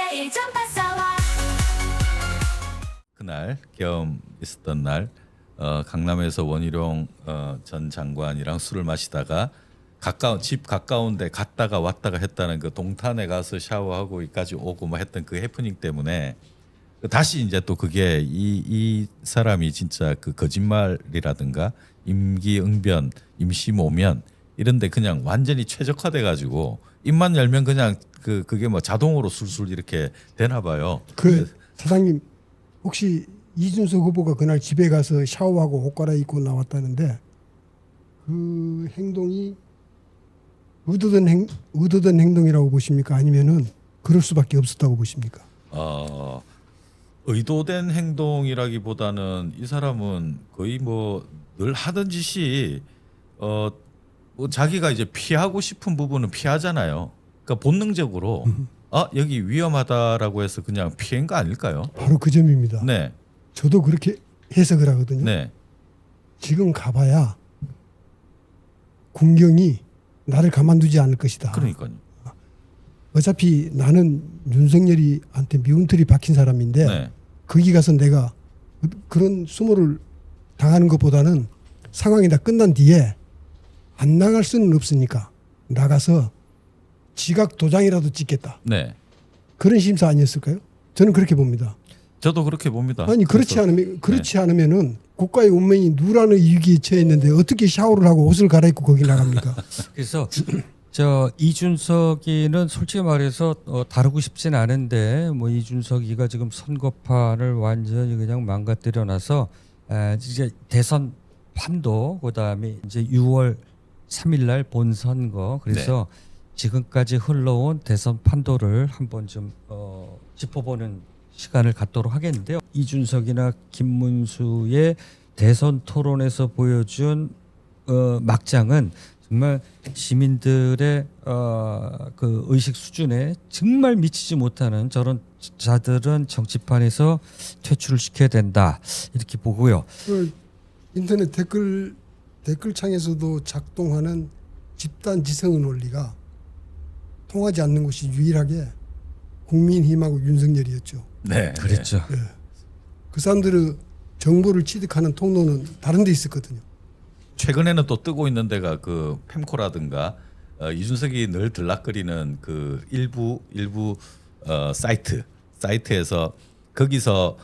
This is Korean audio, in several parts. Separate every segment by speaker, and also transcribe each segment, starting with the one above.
Speaker 1: 매일 전파사와
Speaker 2: 그날 계엄 있었던 날 강남에서 원희룡 전 장관이랑 술을 마시다가 집 가까운데 갔다가 왔다가 했다는 그 동탄에 가서 샤워하고 여기까지 오고 뭐 했던 그 해프닝 때문에 다시 이제 또 그게 이 사람이 진짜 그 거짓말이라든가 임기응변, 임시모면 이런데 그냥 완전히 최적화돼 가지고 입만 열면 그냥 그게 뭐 자동으로 술술 이렇게 되나 봐요.
Speaker 3: 그 사장님 혹시 이준석 후보가 그날 집에 가서 샤워하고 옷 갈아입고 나왔다는데 그 행동이 의도된 행동이라고 보십니까? 아니면은 그럴 수밖에 없었다고 보십니까?
Speaker 2: 의도된 행동이라기보다는 이 사람은 거의 뭐 늘 하던 짓이 뭐 자기가 이제 피하고 싶은 부분은 피하잖아요. 그러니까 본능적으로 여기 위험하다라고 해서 그냥 피한 거 아닐까요?
Speaker 3: 바로 그 점입니다.
Speaker 2: 네,
Speaker 3: 저도 그렇게 해석을 하거든요.
Speaker 2: 네,
Speaker 3: 지금 가봐야 군경이 나를 가만두지 않을 것이다.
Speaker 2: 그러니까요.
Speaker 3: 어차피 나는 윤석열이한테 미움틀이 박힌 사람인데
Speaker 2: 네,
Speaker 3: 거기 가서 내가 그런 수모를 당하는 것보다는 상황이 다 끝난 뒤에 안 나갈 수는 없으니까 나가서 지각 도장이라도 찍겠다.
Speaker 2: 네.
Speaker 3: 그런 심사 아니었을까요? 저는 그렇게 봅니다.
Speaker 2: 저도 그렇게 봅니다.
Speaker 3: 아니 그렇지 않으면은 국가의 운명이 누라는 위기에 처했는데 어떻게 샤워를 하고 옷을 갈아입고 거기 나갑니까?
Speaker 4: 그래서 저 이준석이는 솔직히 말해서 다루고 싶진 않은데 뭐 이준석이가 지금 선거판을 완전히 그냥 망가뜨려놔서 이제 대선 판도 그다음에 이제 6월 3일날 본선거 그래서 지금까지 흘러온 대선 판도를 한번 좀 짚어보는 시간을 갖도록 하겠는데요. 이준석이나 김문수의 대선 토론에서 보여준 막장은 정말 시민들의 그 의식 수준에 정말 미치지 못하는 저런 자들은 정치판에서 퇴출을 시켜야 된다 이렇게 보고요.
Speaker 3: 그 인터넷 댓글창에서도 작동하는 집단 지성의 논리가 통하지 않는 곳이 유일하게 국민힘하고 윤석열이었죠.
Speaker 2: 네,
Speaker 4: 그랬죠.
Speaker 3: 그 사람들의 정보를 취득하는 통로는 다른 데 있었거든요.
Speaker 2: 최근에는 또 뜨고 있는 데가 그 펜코라든가 이준석이 늘 들락거리는 그 일부 사이트에서 거기서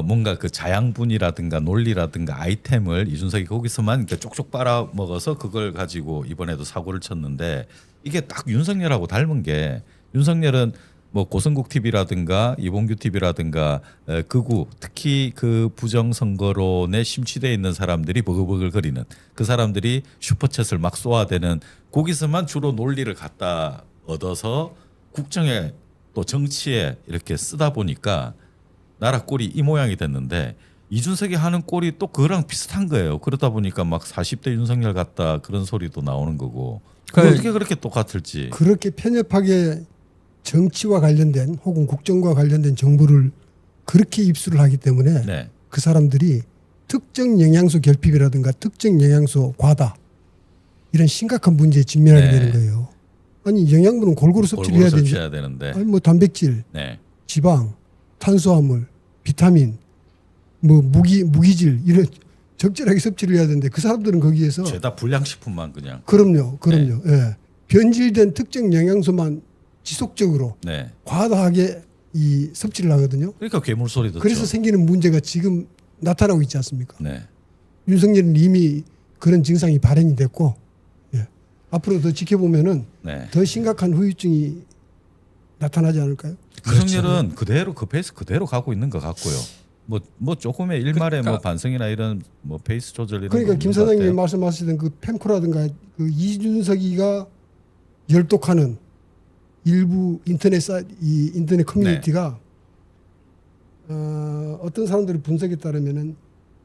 Speaker 2: 뭔가 그 자양분이라든가 논리라든가 아이템을 이준석이 거기서만 이렇게 쪽쪽 빨아 먹어서 그걸 가지고 이번에도 사고를 쳤는데 이게 딱 윤석열하고 닮은 게 윤석열은 뭐 고성국 TV라든가 이봉규 TV라든가 극우 특히 그 부정선거론에 심취돼 있는 사람들이 버글버글거리는 그 사람들이 슈퍼챗을 막 쏘아대는 거기서만 주로 논리를 갖다 얻어서 국정에 또 정치에 이렇게 쓰다 보니까 나라 꼴이 이 모양이 됐는데 이준석이 하는 꼴이 또 그거랑 비슷한 거예요. 그러다 보니까 막 40대 윤석열 같다 그런 소리도 나오는 거고 어떻게 그렇게 똑같을지.
Speaker 3: 그렇게 편협하게 정치와 관련된 혹은 국정과 관련된 정보를 그렇게 입수를 하기 때문에
Speaker 2: 네.
Speaker 3: 그 사람들이 특정 영양소 결핍이라든가 특정 영양소 과다 이런 심각한 문제에 직면하게
Speaker 2: 네.
Speaker 3: 되는 거예요. 아니 영양분은 골고루 섭취를 해야
Speaker 2: 되는데.
Speaker 3: 아니 뭐 단백질,
Speaker 2: 네.
Speaker 3: 지방, 탄수화물, 비타민, 뭐 무기질 이런 적절하게 섭취를 해야 되는데 그 사람들은 거기에서
Speaker 2: 죄다 불량식품만 그냥.
Speaker 3: 그럼요. 예. 변질된 특정 영양소만 지속적으로
Speaker 2: 네.
Speaker 3: 과다하게 이 섭취를 하거든요.
Speaker 2: 그러니까 괴물 소리 듣죠.
Speaker 3: 그래서 생기는 문제가 지금 나타나고 있지 않습니까?
Speaker 2: 네.
Speaker 3: 윤석열은 이미 그런 증상이 발현이 됐고 앞으로 더 지켜보면은
Speaker 2: 네.
Speaker 3: 더 심각한 후유증이 나타나지 않을까요?
Speaker 2: 윤석열은 그대로 그 페이스 그대로 가고 있는 것 같고요. 뭐 조금의 일말의 뭐 반성이나 이런 뭐 페이스 조절 이런
Speaker 3: 그러니까
Speaker 2: 거
Speaker 3: 김
Speaker 2: 없는 것
Speaker 3: 사장님이
Speaker 2: 같아요.
Speaker 3: 말씀하시던 그 펜코라든가 그 이준석이가 열독하는 일부 인터넷 커뮤니티가 어떤 사람들의 분석에 따르면은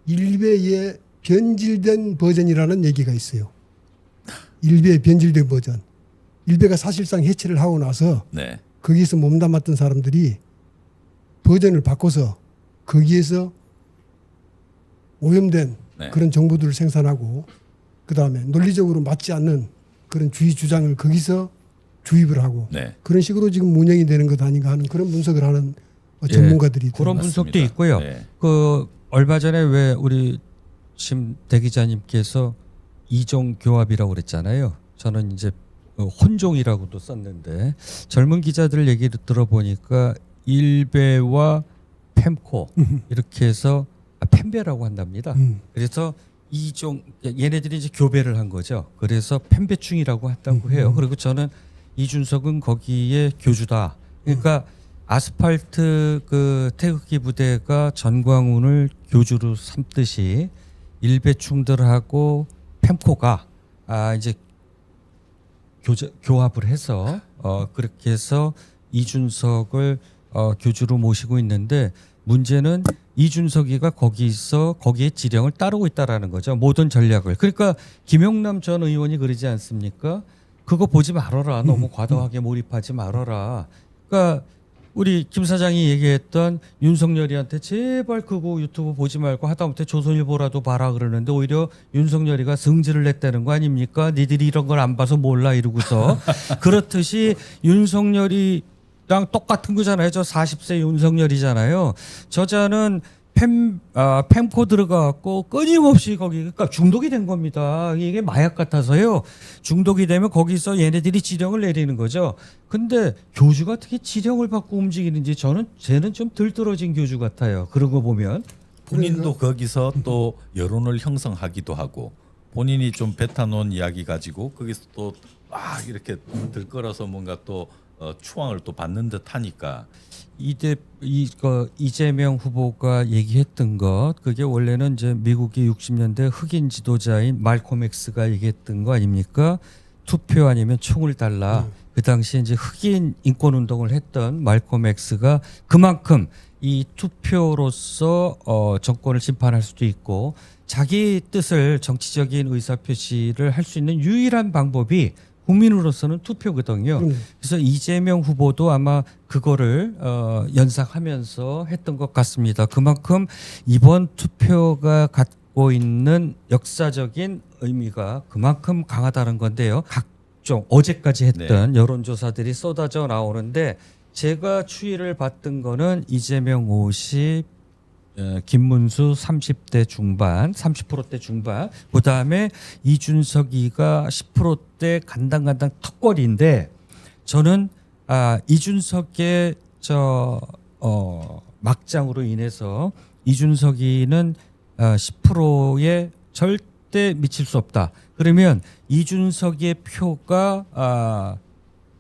Speaker 3: 일베의 변질된 버전이라는 얘기가 있어요. 일베의 변질된 버전. 일베가 사실상 해체를 하고 나서
Speaker 2: 네.
Speaker 3: 거기에서 몸담았던 사람들이 버전을 바꿔서 거기에서 오염된
Speaker 2: 네.
Speaker 3: 그런 정보들을 생산하고 그 다음에 논리적으로 맞지 않는 그런 주의 주장을 거기서 주입을 하고
Speaker 2: 네.
Speaker 3: 그런 식으로 지금 운영이 되는 것 아닌가 하는 그런 분석을 하는 전문가들이
Speaker 4: 그런
Speaker 3: 있더라고요.
Speaker 4: 분석도
Speaker 2: 맞습니다.
Speaker 4: 있고요.
Speaker 2: 네.
Speaker 4: 그 얼마 전에 왜 우리 심 대기자님께서 이종 교합이라고 그랬잖아요. 저는 이제 혼종이라고도 썼는데 젊은 기자들 얘기를 들어보니까 일베와 펜코 이렇게 해서 펜베라고 한답니다. 그래서 이종 얘네들이 이제 교배를 한 거죠. 그래서 펜배충이라고 한다고 해요. 그리고 저는 이준석은 거기에 교주다. 그러니까 아스팔트 그 태극기 부대가 전광훈을 교주로 삼듯이 일배충들하고 펜코가 이제 교합을 해서 그렇게 해서 이준석을 교주로 모시고 있는데 문제는 이준석이가 거기에 지령을 따르고 있다라는 거죠. 모든 전략을. 그러니까 김용남 전 의원이 그러지 않습니까? 그거 보지 말아라. 너무 과도하게 몰입하지 말아라. 그러니까 우리 김 사장이 얘기했던 윤석열이한테 제발 그거 유튜브 보지 말고 하다못해 조선일보라도 봐라 그러는데 오히려 윤석열이가 성질을 냈다는 거 아닙니까? 니들이 이런 걸 안 봐서 몰라 이러고서 그렇듯이 윤석열이랑 똑같은 거잖아요. 저 40세 윤석열이잖아요. 저자는 펜코 들어가갖고 끊임없이 거기 그러니까 중독이 된 겁니다. 이게 마약 같아서요. 중독이 되면 거기서 얘네들이 지령을 내리는 거죠. 근데 교주가 어떻게 지령을 받고 움직이는지 쟤는 좀 들떨어진 교주 같아요. 그런 거 보면.
Speaker 2: 본인도 거기서 또 여론을 형성하기도 하고 본인이 좀 뱉어놓은 이야기 가지고 거기서 또 이렇게 들끓어서 뭔가 또 추앙을 또 받는 듯 하니까
Speaker 4: 이재명 후보가 얘기했던 것 그게 원래는 이제 미국의 60년대 흑인 지도자인 말콤 X가 얘기했던 거 아닙니까? 투표 아니면 총을 달라. 그 당시에 이제 흑인 인권 운동을 했던 말콤 X가 그만큼 이 투표로서 정권을 심판할 수도 있고 자기 뜻을 정치적인 의사 표시를 할 수 있는 유일한 방법이 국민으로서는 투표거든요. 그래서 이재명 후보도 아마 그거를 연상하면서 했던 것 같습니다. 그만큼 이번 투표가 갖고 있는 역사적인 의미가 그만큼 강하다는 건데요. 각종 어제까지 했던 여론조사들이 쏟아져 나오는데 제가 추이를 봤던 거는 이재명 50, 김문수 30대 중반, 30%대 중반, 그 다음에 이준석이가 10%대 간당간당 턱걸이인데 저는 이준석의 막장으로 인해서 이준석이는 10%에 절대 미칠 수 없다. 그러면 이준석의 표가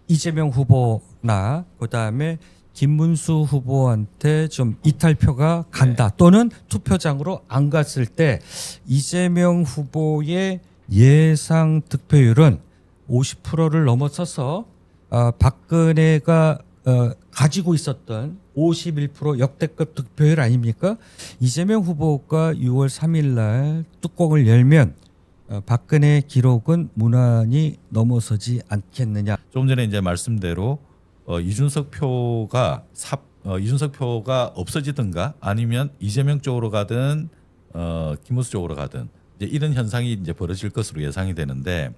Speaker 4: 이재명 후보나 그 다음에 김문수 후보한테 좀 이탈표가 간다 또는 투표장으로 안 갔을 때 이재명 후보의 예상 득표율은 50%를 넘어서서 박근혜가 가지고 있었던 51% 역대급 득표율 아닙니까? 이재명 후보가 6월 3일 날 뚜껑을 열면 박근혜 기록은 무난히 넘어서지 않겠느냐.
Speaker 2: 좀 전에 이제 말씀대로 이준석 표가 없어지든가 아니면 이재명 쪽으로 가든 김문수 쪽으로 가든 이제 이런 현상이 이제 벌어질 것으로 예상이 되는데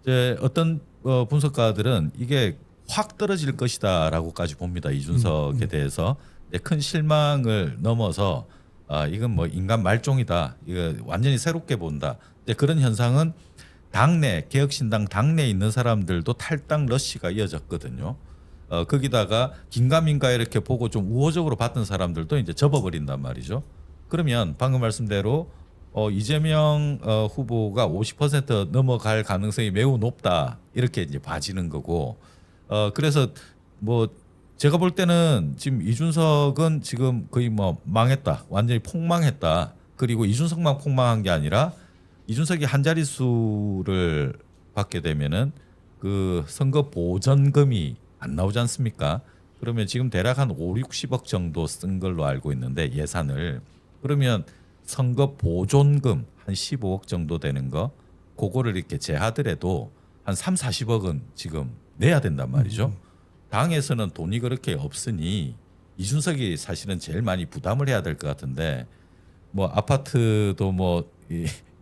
Speaker 2: 이제 어떤 분석가들은 이게 확 떨어질 것이다라고까지 봅니다. 이준석에 대해서 큰 실망을 넘어서 이건 뭐 인간 말종이다. 이거 완전히 새롭게 본다. 이제 그런 현상은 당내 개혁신당 당내에 있는 사람들도 탈당 러시가 이어졌거든요. 거기다가 긴가민가 이렇게 보고 좀 우호적으로 봤던 사람들도 이제 접어버린단 말이죠. 그러면 방금 말씀대로 이재명 후보가 50% 넘어갈 가능성이 매우 높다 이렇게 이제 봐지는 거고 그래서 뭐 제가 볼 때는 지금 이준석은 지금 거의 뭐 망했다 완전히 폭망했다 그리고 이준석만 폭망한 게 아니라 이준석이 한 자릿수를 받게 되면은 그 선거 보전금이 안 나오지 않습니까? 그러면 지금 대략 한 5, 60억 정도 쓴 걸로 알고 있는데 예산을 그러면 선거 보존금 한 15억 정도 되는 거 그거를 이렇게 제하더라도 한 3, 40억은 지금 내야 된단 말이죠. 당에서는 돈이 그렇게 없으니 이준석이 사실은 제일 많이 부담을 해야 될 것 같은데 뭐 아파트도 뭐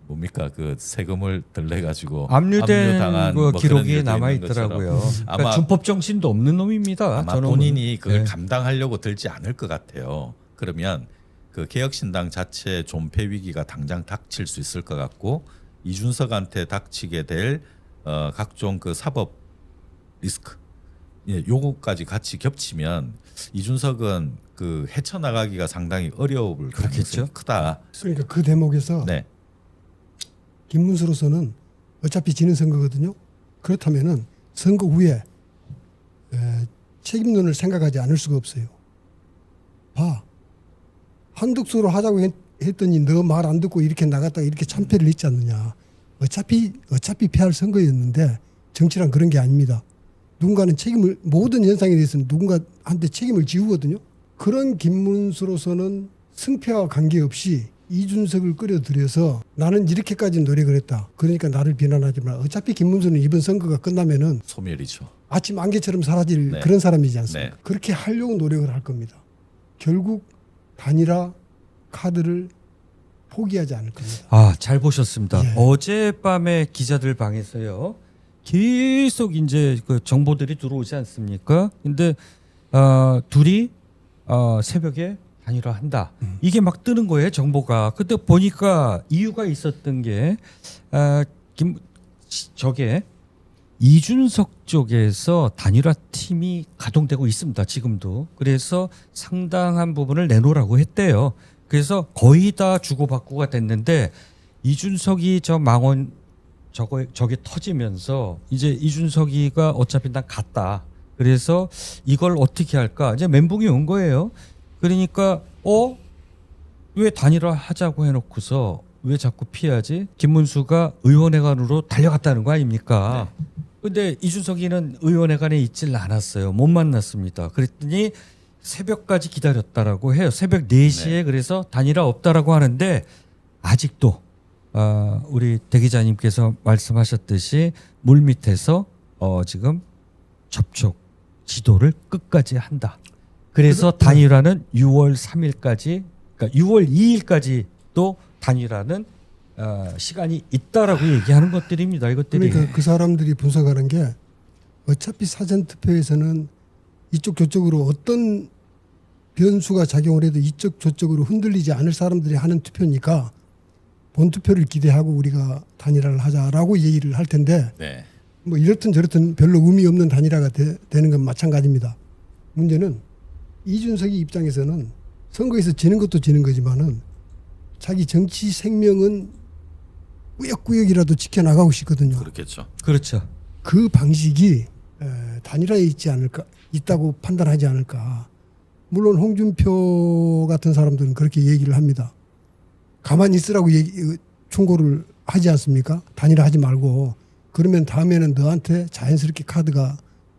Speaker 2: 뭡니까 그 세금을 덜 내 가지고
Speaker 4: 압류된
Speaker 2: 압류당한
Speaker 4: 그
Speaker 2: 뭐 그런
Speaker 4: 기록이
Speaker 2: 일도
Speaker 4: 남아
Speaker 2: 있는 것처럼
Speaker 4: 있더라고요. 그러니까
Speaker 2: 아마
Speaker 4: 준법 정신도 없는 놈입니다.
Speaker 2: 아마
Speaker 4: 저놈은.
Speaker 2: 본인이 그걸
Speaker 4: 네.
Speaker 2: 감당하려고 들지 않을 것 같아요. 그러면 그 개혁신당 자체 존폐 위기가 당장 닥칠 수 있을 것 같고 이준석한테 닥치게 될 각종 그 사법 리스크, 요거까지 같이 겹치면 이준석은 그 헤쳐나가기가 상당히 어려울 가능성이 크다.
Speaker 3: 그러니까 그 대목에서
Speaker 2: 네,
Speaker 3: 김문수로서는 어차피 지는 선거거든요. 그렇다면은 선거 후에 책임론을 생각하지 않을 수가 없어요. 봐, 한덕수로 하자고 했더니 너 말 안 듣고 이렇게 나갔다가 이렇게 참패를 했지 않느냐. 어차피 패할 선거였는데 정치란 그런 게 아닙니다. 누군가는 책임을 모든 현상에 대해서는 누군가한테 책임을 지우거든요. 그런 김문수로서는 승패와 관계없이 이준석을 끌어들여서 나는 이렇게까지 노력을 했다. 그러니까 나를 비난하지만 어차피 김문수는 이번 선거가 끝나면은
Speaker 2: 소멸이죠.
Speaker 3: 아침 안개처럼 사라질
Speaker 2: 네.
Speaker 3: 그런 사람이지 않습니까?
Speaker 2: 네.
Speaker 3: 그렇게 하려고 노력을 할 겁니다. 결국 단일화 카드를 포기하지 않을 겁니다.
Speaker 4: 아, 잘 보셨습니다.
Speaker 3: 예.
Speaker 4: 어젯밤에 기자들 방에서요. 계속 이제 그 정보들이 들어오지 않습니까? 근데 둘이 새벽에 단일화한다. 이게 막 뜨는 거예요, 정보가. 그때 보니까 이유가 있었던 게 저게 이준석 쪽에서 단일화 팀이 가동되고 있습니다. 지금도. 그래서 상당한 부분을 내놓으라고 했대요. 그래서 거의 다 주고받고가 됐는데 이준석이 저 망원 저게 터지면서 이제 이준석이가 어차피 난 갔다. 그래서 이걸 어떻게 할까? 이제 멘붕이 온 거예요. 그러니까 왜 단일화 하자고 해놓고서 왜 자꾸 피하지? 김문수가 의원회관으로 달려갔다는 거 아닙니까?
Speaker 2: 네.
Speaker 4: 근데 이준석이는 의원회관에 있질 않았어요. 못 만났습니다. 그랬더니 새벽까지 기다렸다라고 해요. 새벽 4시에
Speaker 2: 네.
Speaker 4: 그래서 단일화 없다라고 하는데 아직도 우리 대 기자님께서 말씀하셨듯이 물 밑에서 지금 접촉 지도를 끝까지 한다. 그래서 단일화는 6월 3일까지, 그러니까 6월 2일까지 또 단일화는 시간이 있다라고 얘기하는 것들입니다. 이것들이.
Speaker 3: 그러니까 그 사람들이 분석하는 게 어차피 사전 투표에서는 이쪽 저쪽으로 어떤 변수가 작용을 해도 이쪽 저쪽으로 흔들리지 않을 사람들이 하는 투표니까 본 투표를 기대하고 우리가 단일화를 하자라고 얘기를 할 텐데
Speaker 2: 네,
Speaker 3: 뭐 이렇든 저렇든 별로 의미 없는 단일화가 되는 건 마찬가지입니다. 문제는 이준석이 입장에서는 선거에서 지는 것도 지는 거지만은 자기 정치 생명은 꾸역꾸역이라도 지켜나가고 싶거든요.
Speaker 2: 그렇겠죠.
Speaker 4: 그렇죠.
Speaker 3: 그 방식이 단일화에 있다고 판단하지 않을까. 물론 홍준표 같은 사람들은 그렇게 얘기를 합니다. 가만히 있으라고 충고를 하지 않습니까? 단일화 하지 말고 그러면 다음에는 너한테 자연스럽게 카드가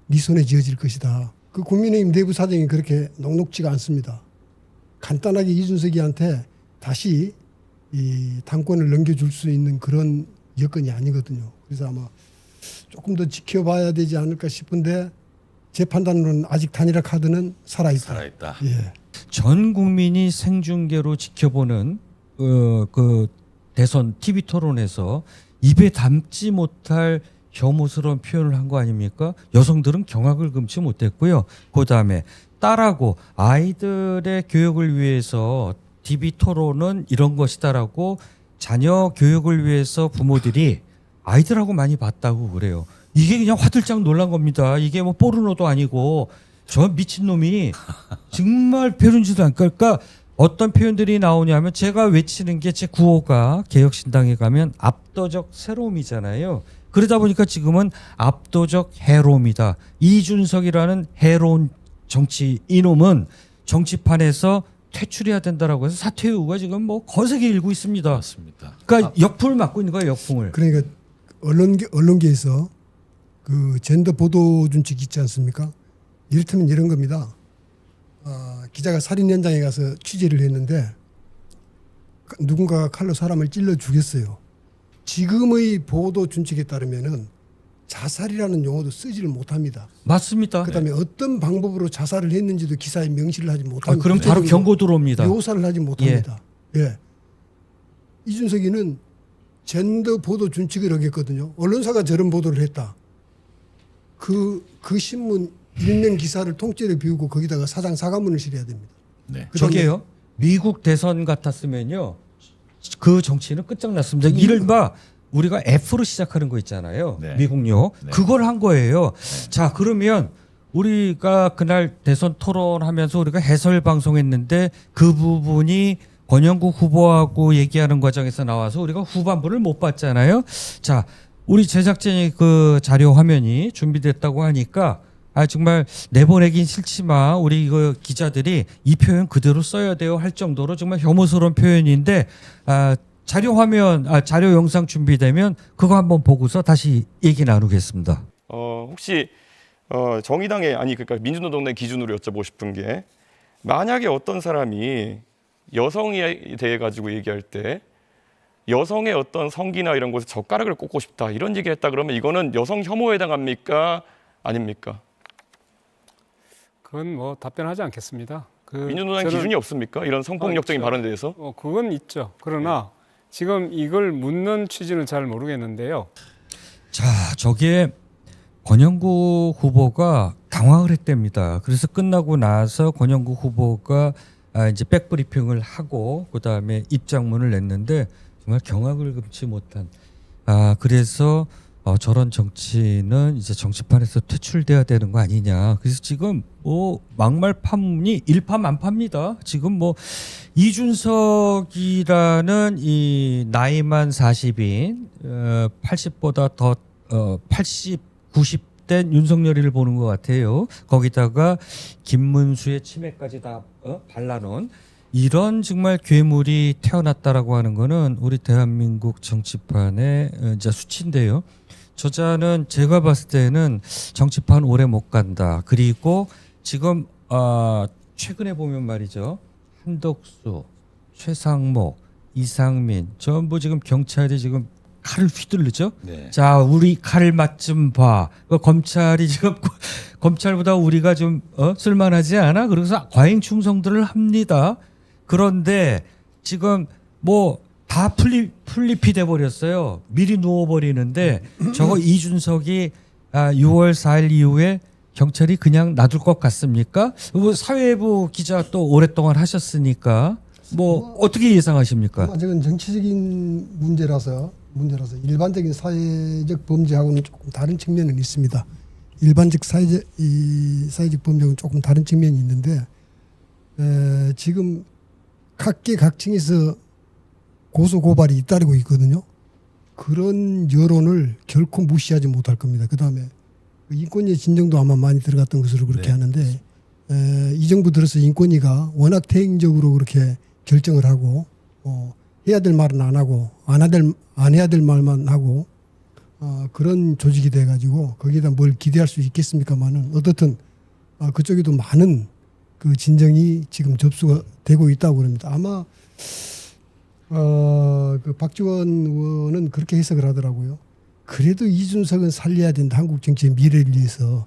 Speaker 3: 네 손에 쥐어질 것이다. 그 국민의힘 내부 사정이 그렇게 녹록지가 않습니다. 간단하게 이준석이한테 다시 이 당권을 넘겨줄 수 있는 그런 여건이 아니거든요. 그래서 아마 조금 더 지켜봐야 되지 않을까 싶은데 제 판단으로는 아직 단일화 카드는 살아있다.
Speaker 2: 살아있다.
Speaker 3: 예.
Speaker 4: 전 국민이 생중계로 지켜보는 그 대선 TV 토론에서 입에 담지 못할 혐오스러운 표현을 한 거 아닙니까? 여성들은 경악을 금치 못했고요. 그다음에 딸하고 아이들의 교육을 위해서 TV 토론은 이런 것이다라고 자녀 교육을 위해서 부모들이 아이들하고 많이 봤다고 그래요. 이게 그냥 화들짝 놀란 겁니다. 이게 뭐 포르노도 아니고 저 미친놈이 정말 배려지도 않을까. 그러니까 어떤 표현들이 나오냐면 제가 외치는 게 제 구호가 개혁신당에 가면 압도적 새로움이잖아요. 그러다 보니까 지금은 압도적 해로움이다. 이준석이라는 해로운 정치 이놈은 정치판에서 퇴출해야 된다라고 해서 사퇴 요구가 지금 뭐 거세게 일고 있습니다.
Speaker 2: 맞습니다.
Speaker 4: 그러니까 역풍을 맞고 있는 거예요. 역풍을.
Speaker 3: 그러니까 언론계에서 그 젠더 보도 준칙 있지 않습니까? 이를테면 이런 겁니다. 기자가 살인 현장에 가서 취재를 했는데 누군가가 칼로 사람을 찔러 죽였어요. 지금의 보도 준칙에 따르면은 자살이라는 용어도 쓰지를 못합니다.
Speaker 4: 맞습니다.
Speaker 3: 그다음에 어떤 방법으로 자살을 했는지도 기사에 명시를 하지 못합니다.
Speaker 4: 그럼 바로 경고 들어옵니다.
Speaker 3: 묘사를 하지 못합니다. 예. 이준석이는 젠더 보도 준칙을 어겼거든요. 언론사가 저런 보도를 했다. 그 신문 일면 기사를 통째로 비우고 거기다가 사장 사과문을 실어야 됩니다.
Speaker 2: 네.
Speaker 3: 그다음에
Speaker 4: 저게요. 미국 대선 같았으면요. 그 정치는 끝장났습니다. 이른바 우리가 F로 시작하는 거 있잖아요.
Speaker 2: 네.
Speaker 4: 미국요.
Speaker 2: 네.
Speaker 4: 그걸 한 거예요. 자, 그러면 우리가 그날 대선 토론하면서 우리가 해설 방송했는데 그 부분이 권영국 후보하고 얘기하는 과정에서 나와서 우리가 후반부를 못 봤잖아요. 자, 우리 제작진이 그 자료 화면이 준비됐다고 하니까 정말 내보내긴 싫지만 우리 이거 기자들이 이 표현 그대로 써야 돼요 할 정도로 정말 혐오스러운 표현인데 자료 화면 자료 영상 준비되면 그거 한번 보고서 다시 얘기 나누겠습니다.
Speaker 1: 혹시 정의당의 그러니까 민주노동당 기준으로 여쭤보고 싶은 게 만약에 어떤 사람이 여성에 대해 가지고 얘기할 때 여성의 어떤 성기나 이런 곳에 젓가락을 꽂고 싶다 이런 얘기를 했다 그러면 이거는 여성 혐오에 해당합니까? 아닙니까?
Speaker 5: 그건 뭐 답변하지 않겠습니다.
Speaker 1: 민주노당 기준이 없습니까? 이런 성폭력적인 발언에 대해서?
Speaker 5: 그건 있죠. 그러나 지금 이걸 묻는 취지는 잘 모르겠는데요.
Speaker 4: 자, 저게 권영국 후보가 당황을 했답니다. 그래서 끝나고 나서 권영국 후보가 이제 백브리핑을 하고 그다음에 입장문을 냈는데 정말 경악을 금치 못한 그래서 저런 정치는 이제 정치판에서 퇴출돼야 되는 거 아니냐. 그래서 지금 뭐 막말 파문이 일파만파입니다. 지금 뭐 이준석이라는 이 나이만 40인 80보다 더 80, 90된 윤석열이를 보는 것 같아요. 거기다가 김문수의 치매까지 다 발라놓은 이런 정말 괴물이 태어났다라고 하는 거는 우리 대한민국 정치판의 이제 수치인데요. 저자는 제가 봤을 때는 정치판 오래 못 간다. 그리고 지금 최근에 보면 말이죠. 한덕수, 최상목, 이상민 전부 지금 경찰이 지금 칼을 휘둘르죠.
Speaker 2: 네.
Speaker 4: 자, 우리 칼 맛 좀 봐. 검찰이 지금 검찰보다 우리가 좀 쓸만하지 않아? 그래서 과잉 충성들을 합니다. 그런데 지금 뭐 다 풀립이 돼 버렸어요. 미리 누워 버리는데 저거 이준석이 6월 4일 이후에 경찰이 그냥 놔둘 것 같습니까? 뭐 사회부 기자 또 오랫동안 하셨으니까 뭐 어떻게 예상하십니까?
Speaker 3: 아직은 정치적인 문제라서 일반적인 사회적 범죄하고는 조금 다른 측면은 있습니다. 일반적 사회적 범죄는 조금 다른 측면이 있는데 지금 각계각층에서 고소 고발이 잇따르고 있거든요. 그런 여론을 결코 무시하지 못할 겁니다. 그다음에 인권위의 진정도 아마 많이 들어갔던 것으로 그렇게
Speaker 2: 네.
Speaker 3: 하는데 이 정부 들어서 인권위가 워낙 대행적으로 그렇게 결정을 하고 해야 될 말은 안 하고 안 해야 될 말만 하고 그런 조직이 돼가지고 거기에다 뭘 기대할 수 있겠습니까만은 어떻든 그쪽에도 많은 그 진정이 지금 접수가 되고 있다고 그럽니다. 아마 그 박지원 의원은 그렇게 해석을 하더라고요. 그래도 이준석은 살려야 된다. 한국 정치의 미래를 위해서.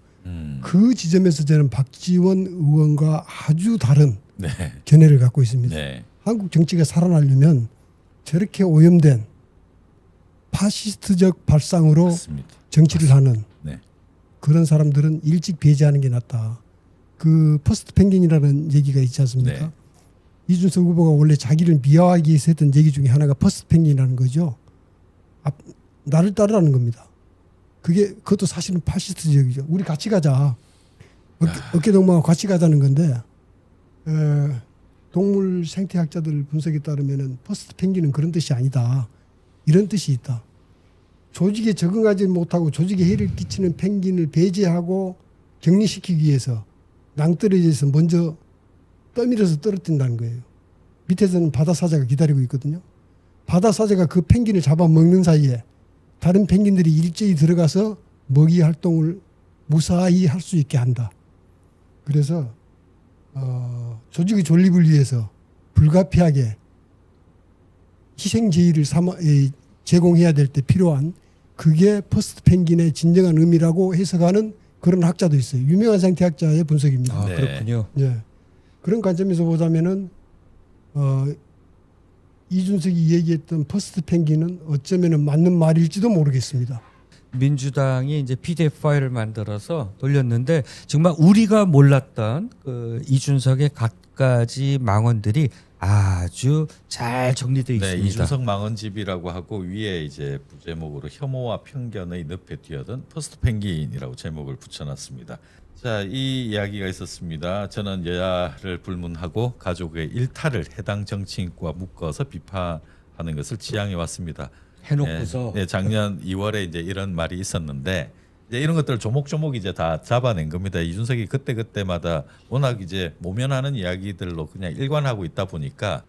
Speaker 3: 그 지점에서 저는 박지원 의원과 아주 다른
Speaker 2: 네.
Speaker 3: 견해를 갖고 있습니다.
Speaker 2: 네.
Speaker 3: 한국 정치가 살아나려면 저렇게 오염된 파시스트적 발상으로
Speaker 2: 맞습니다.
Speaker 3: 정치를 하는
Speaker 2: 네.
Speaker 3: 그런 사람들은 일찍 배제하는 게 낫다. 그 퍼스트 펭귄이라는 얘기가 있지 않습니까?
Speaker 2: 네.
Speaker 3: 이준석 후보가 원래 자기를 미화하기 위해서 했던 얘기 중에 하나가 퍼스트 펭귄이라는 거죠. 나를 따르라는 겁니다. 그것도 사실은 파시스트적이죠. 우리 같이 가자. 어깨 동무하고 같이 가자는 건데 동물 생태학자들 분석에 따르면은 퍼스트 펭귄은 그런 뜻이 아니다. 이런 뜻이 있다. 조직에 적응하지 못하고 조직에 해를 끼치는 펭귄을 배제하고 격리시키기 위해서 낭떠러지에서 먼저 떠밀어서 떨어뜨린다는 거예요. 밑에서는 바다사자가 기다리고 있거든요. 바다사자가 그 펭귄을 잡아먹는 사이에 다른 펭귄들이 일제히 들어가서 먹이 활동을 무사히 할 수 있게 한다. 그래서 조직의 존립을 위해서 불가피하게 희생제의를 제공해야 될 때 필요한 그게 퍼스트 펭귄의 진정한 의미라고 해석하는 그런 학자도 있어요. 유명한 생태학자의 분석입니다.
Speaker 2: 네.
Speaker 4: 그렇군요.
Speaker 3: 예. 그런 관점에서 보자면은 이준석이 얘기했던 퍼스트 펭귄은 어쩌면 맞는 말일지도 모르겠습니다.
Speaker 4: 민주당이 이제 PDF 파일을 만들어서 돌렸는데 정말 우리가 몰랐던 그 이준석의 갖가지 망언들이 아주 잘 정리되어
Speaker 2: 네,
Speaker 4: 있습니다.
Speaker 2: 이준석 망언집이라고 하고 위에 이제 부제목으로 혐오와 편견의 늪에 뛰어든 퍼스트 펭귄이라고 제목을 붙여놨습니다. 자, 이 이야기가 있었습니다. 저는 여야를 불문하고 가족의 일탈을 해당 정치인과 묶어서 비판하는 것을 지향해 왔습니다.
Speaker 4: 해놓고서
Speaker 2: 네, 작년 2월에 이제 이런 말이 있었는데 이제 이런 것들을 조목조목 이제 다 잡아낸 겁니다. 이준석이 그때마다 워낙 이제 모면하는 이야기들로 그냥 일관하고 있다 보니까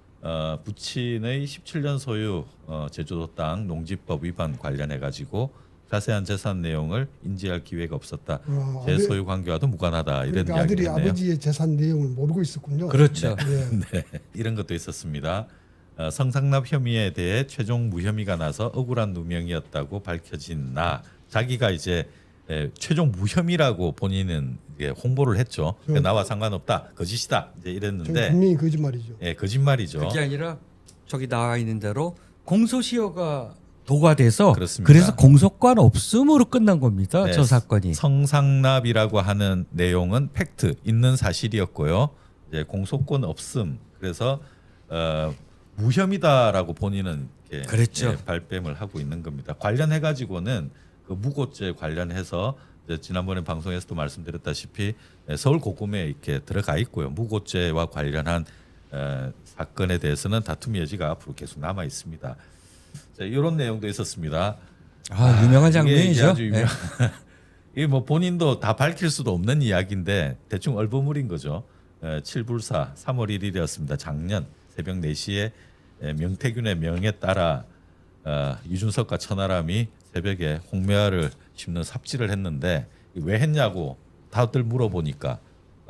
Speaker 2: 부친의 17년 소유 제주도 땅 농지법 위반 관련해 가지고 자세한 재산 내용을 인지할 기회가 없었다. 제
Speaker 3: 아들-
Speaker 2: 소유 관계와도 무관하다 이런
Speaker 3: 그러니까 아들이
Speaker 2: 이야기를 했네요.
Speaker 3: 아버지의 재산 내용을 모르고 있었군요.
Speaker 4: 그렇죠.
Speaker 3: 예.
Speaker 2: 네, 이런 것도 있었습니다. 성상납 혐의에 대해 최종 무혐의가 나서 억울한 누명이었다고 밝혀진 나 자기가 이제 최종 무혐의라고 본인은 이제 홍보를 했죠. 나와 상관없다, 거짓이다 이제
Speaker 3: 저는
Speaker 2: 이랬는데
Speaker 3: 분명히 거짓말이죠.
Speaker 2: 거짓말이죠.
Speaker 4: 그게 아니라 저기 나와 있는 대로 공소시효가 도과돼서
Speaker 2: 그렇습니다.
Speaker 4: 그래서 공소권 없음으로 끝난 겁니다.
Speaker 2: 네,
Speaker 4: 저 사건이.
Speaker 2: 성상납이라고 하는 내용은 팩트 있는 사실이었고요. 이제 공소권 없음 그래서 무혐의다라고 본인은 이렇게
Speaker 4: 그랬죠.
Speaker 2: 발뺌을 하고 있는 겁니다. 관련해 가지고는 그 무고죄 관련해서 이제 지난번에 방송에서도 말씀드렸다시피 서울 고검에 이렇게 들어가 있고요. 무고죄와 관련한 사건에 대해서는 다툼의 여지가 앞으로 계속 남아 있습니다. 자, 이런 내용도 있었습니다.
Speaker 4: 아, 유명한
Speaker 2: 이게
Speaker 4: 장면이죠.
Speaker 2: 아주
Speaker 4: 네.
Speaker 2: 이게 뭐 본인도 다 밝힐 수도 없는 이야기인데 대충 얼버무린 거죠. 7불사 3월 1일이었습니다. 작년 새벽 4시에 명태균의 명에 따라 이준석과 천하람이 새벽에 홍매화를 심는 삽질을 했는데 왜 했냐고 다들 물어보니까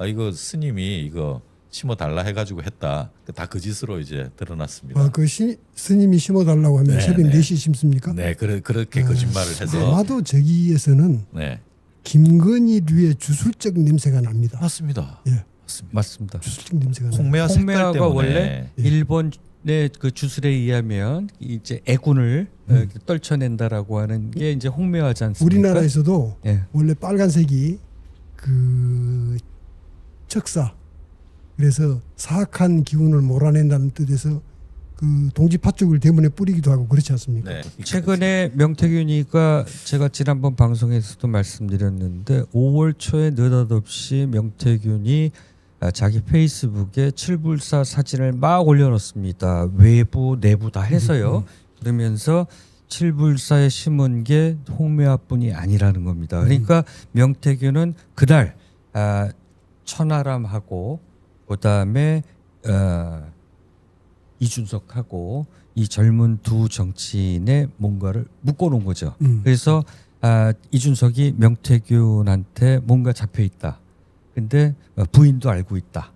Speaker 2: 이거 스님이 이거 심어 달라 해가지고 했다. 다 거짓으로 이제 드러났습니다.
Speaker 3: 그 스님이 심어달라고 하면
Speaker 2: 네,
Speaker 3: 새벽
Speaker 2: 네.
Speaker 3: 4시에 심습니까?
Speaker 2: 네, 그렇게 거짓말을 해서
Speaker 3: 아마도 저기에서는
Speaker 2: 네
Speaker 3: 김건희류의 주술적 냄새가 납니다.
Speaker 2: 맞습니다.
Speaker 3: 예,
Speaker 4: 맞습니다.
Speaker 3: 주술적 냄새가 나요.
Speaker 2: 홍매화 색깔
Speaker 4: 홍매화가
Speaker 2: 때문에
Speaker 4: 원래 일본의 그 주술에 의하면 이제 애군을 이렇게 떨쳐낸다라고 하는 게 이제 홍매화지 않습니까?
Speaker 3: 우리나라에서도
Speaker 4: 예.
Speaker 3: 원래 빨간색이 그 척사, 그래서 사악한 기운을 몰아낸다는 뜻에서 그 동지팥죽을 대문에 뿌리기도 하고 그렇지 않습니까?
Speaker 2: 네.
Speaker 4: 최근에 명태균이가 제가 지난번 방송에서도 말씀드렸는데 5월 초에 느닷없이 명태균이 자기 페이스북에 칠불사 사진을 막 올려놓습니다. 외부 내부 다 해서요. 그러면서 칠불사에 심은 게 홍매화뿐이 아니라는 겁니다. 그러니까 명태균은 그날 천하람하고 그다음에 이준석하고 이 젊은 두 정치인의 뭔가를 묶어놓은 거죠. 그래서 이준석이 명태균한테 뭔가 잡혀 있다. 근데 부인도 알고 있다.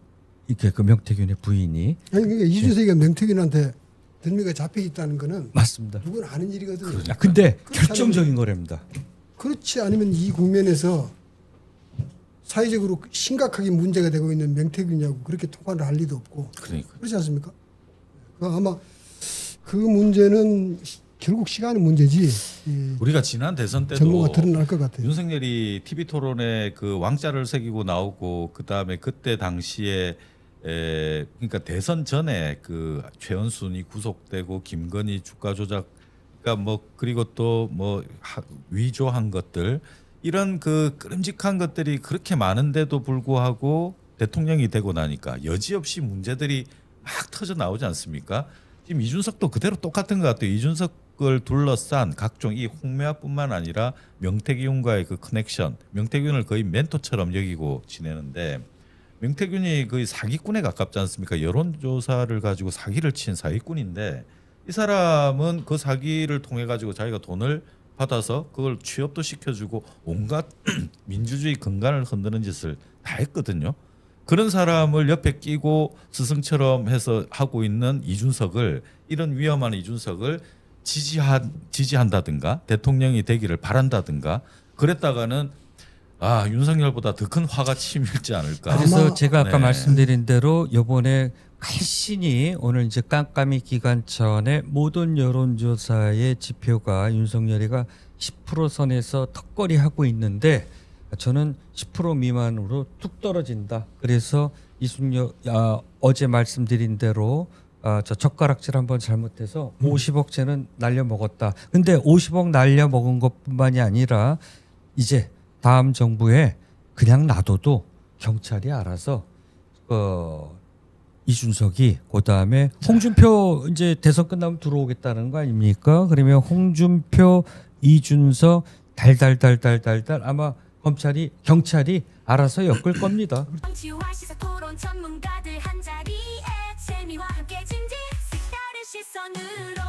Speaker 4: 이렇게 그 명태균의 부인이
Speaker 3: 아니 그러니까 이준석이가 명태균한테 덜미가 잡혀 있다는 거는
Speaker 4: 맞습니다.
Speaker 3: 누구나 아는 일이거든요.
Speaker 4: 근데
Speaker 3: 그렇지
Speaker 4: 결정적인 거랍니다.
Speaker 3: 그렇지 않으면 이 국면에서 사회적으로 심각하게 문제가 되고 있는 명태균이하고 그렇게 통화를 할 리도 없고
Speaker 2: 그러니까
Speaker 3: 그렇지 않습니까? 아마 그 문제는 결국 시간의 문제지.
Speaker 2: 우리가 지난 대선 때도
Speaker 3: 정보가 드러날 것 같아요.
Speaker 2: 윤석열이 TV 토론에 그 왕자를 새기고 나오고 그다음에 그때 당시에 그러니까 대선 전에 그 최은순이 구속되고 김건희 주가 조작 그러니까 뭐 그리고 또 뭐 위조한 것들 이런 그 끄름직한 것들이 그렇게 많은데도 불구하고 대통령이 되고 나니까 여지없이 문제들이 막 터져 나오지 않습니까? 지금 이준석도 그대로 똑같은 것 같아요. 이준석을 둘러싼 각종 이 홍매화뿐만 아니라 명태균과의 그 커넥션, 명태균을 거의 멘토처럼 여기고 지내는데 명태균이 거의 사기꾼에 가깝지 않습니까? 여론조사를 가지고 사기를 친 사기꾼인데 이 사람은 그 사기를 통해 가지고 자기가 돈을 받아서 그걸 취업도 시켜주고 온갖 민주주의 근간을 흔드는 짓을 다 했거든요. 그런 사람을 옆에 끼고 스승처럼 해서 하고 있는 이준석을 이런 위험한 이준석을 지지한다든가 대통령이 되기를 바란다든가 그랬다가는 윤석열보다 더 큰 화가 치밀지 않을까.
Speaker 4: 그래서
Speaker 3: 아마-
Speaker 4: 제가 아까
Speaker 2: 네.
Speaker 4: 말씀드린 대로 이번에 간신히 오늘 이제 깜깜이 기간전에 모든 여론조사의 지표가 윤석열이가 10% 선에서 턱걸이 하고 있는데 저는 10% 미만으로 뚝 떨어진다. 그래서 어제 말씀드린 대로 저 젓가락질 한번 잘못해서 50억째는 날려 먹었다. 근데 50억 날려 먹은 것뿐만이 아니라 이제 다음 정부에 그냥 놔둬도 경찰이 알아서 이준석이 그다음에 홍준표 이제 대선 끝나면 들어오겠다는 거 아닙니까? 그러면 홍준표, 이준석 달달달달달달 아마 경찰이 알아서 엮을 겁니다.
Speaker 6: 정치와 시사 토론 전문가들 한자리에 재미와 함께 진지 색다른 시선으로